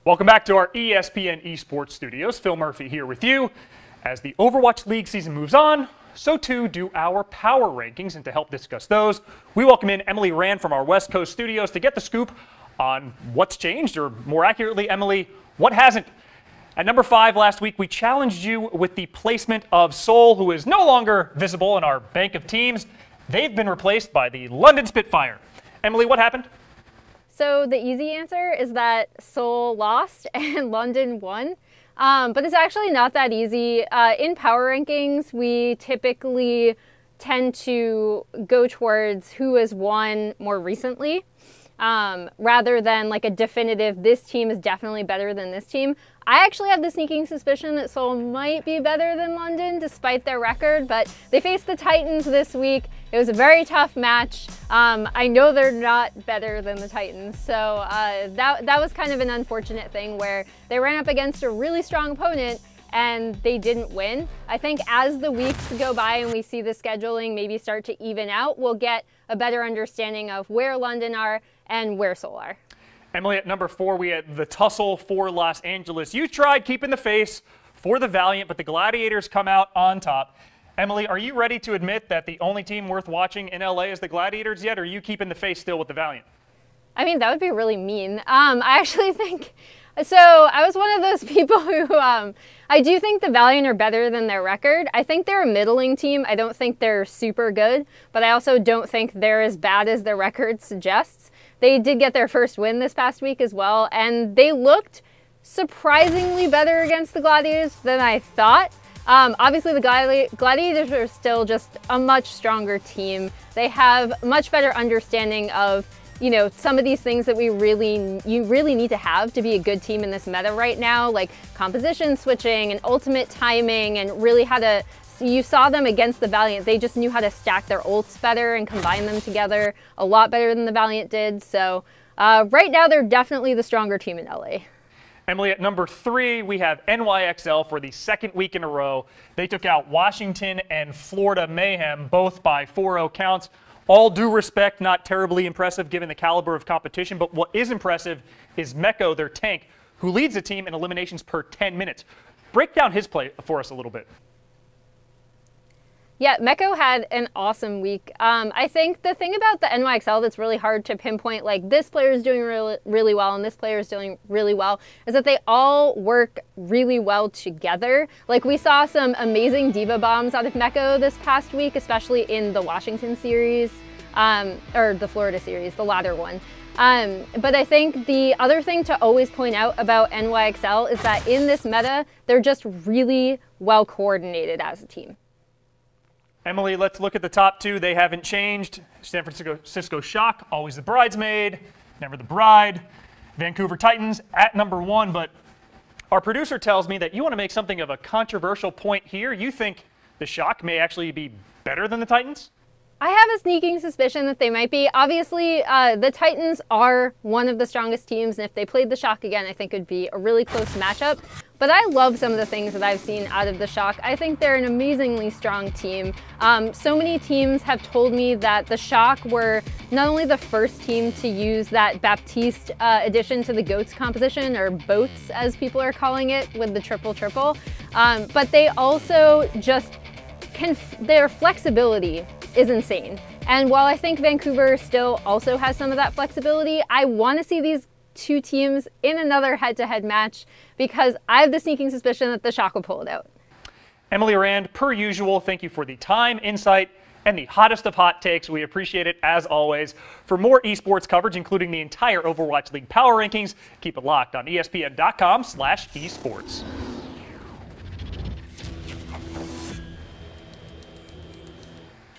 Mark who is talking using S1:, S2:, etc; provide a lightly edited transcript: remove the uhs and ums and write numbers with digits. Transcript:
S1: Welcome back to our ESPN Esports studios. Phil Murphy here with you. As the Overwatch League season moves on, so too do our power rankings. And to help discuss those, we welcome in Emily Rand from our West Coast studios to get the scoop on what's changed, or more accurately, Emily, what hasn't. At number 5 last week, we challenged you with the placement of Seoul, who is no longer visible in our bank of teams. They've been replaced by the London Spitfire. Emily, what happened?
S2: So the easy answer is that Seoul lost and London won. But it's actually not that easy. In power rankings, we typically tend to go towards who has won more recently, rather than like a definitive, this team is definitely better than this team. I actually have the sneaking suspicion that Seoul might be better than London despite their record, but they faced the Titans this week. It was a very tough match. I know they're not better than the Titans, so that was kind of an unfortunate thing where they ran up against a really strong opponent and they didn't win. I think as the weeks go by and we see the scheduling maybe start to even out, we'll get a better understanding of where London are and where Seoul are.
S1: Emily, at number 4, we had the tussle for Los Angeles. You tried keeping the face for the Valiant, but the Gladiators come out on top. Emily, are you ready to admit that the only team worth watching in LA is the Gladiators yet, or are you keeping the face still with the Valiant?
S2: I mean, that would be really mean. I actually think, so I was one of those people who, I do think the Valiant are better than their record. I think they're a middling team. I don't think they're super good, but I also don't think they're as bad as their record suggests. They did get their first win this past week as well, and they looked surprisingly better against the Gladiators than I thought. Obviously, the Gladiators are still just a much stronger team. They have much better understanding of, you know, some of these things that you really need to have to be a good team in this meta right now, like composition switching and ultimate timing, and really how to. You saw them against the Valiant. They just knew how to stack their ults better and combine them together a lot better than the Valiant did. So right now, they're definitely the stronger team in LA.
S1: Emily, at number 3, we have NYXL for the second week in a row. They took out Washington and Florida Mayhem, both by 4-0 counts. All due respect, not terribly impressive given the caliber of competition, but what is impressive is Meko, their tank, who leads the team in eliminations per 10 minutes. Break down his play for us a little bit.
S2: Yeah, Meko had an awesome week. I think the thing about the NYXL that's really hard to pinpoint, like this player is doing really well and this player is doing really well, is that they all work really well together. Like we saw some amazing diva bombs out of Meko this past week, especially in the Washington series, or the Florida series, the latter one. But I think the other thing to always point out about NYXL is that in this meta, they're just really well coordinated as a team.
S1: Emily, let's look at the top 2. They haven't changed. San Francisco Shock, always the bridesmaid, never the bride. Vancouver Titans at number 1. But our producer tells me that you want to make something of a controversial point here. You think the Shock may actually be better than the Titans?
S2: I have a sneaking suspicion that they might be. Obviously, the Titans are one of the strongest teams, and if they played the Shock again, I think it would be a really close matchup. But I love some of the things that I've seen out of the Shock. I think they're an amazingly strong team. So many teams have told me that the Shock were not only the first team to use that Baptiste addition to the GOATS composition, or BOATS as people are calling it, with the triple-triple, but they also just their flexibility is insane. And while I think Vancouver still also has some of that flexibility, I want to see these two teams in another head-to-head match because I have the sneaking suspicion that the Shock will pull it out.
S1: Emily Rand, per usual, thank you for the time, insight, and the hottest of hot takes. We appreciate it as always. For more esports coverage, including the entire Overwatch League power rankings, keep it locked on ESPN.com/esports.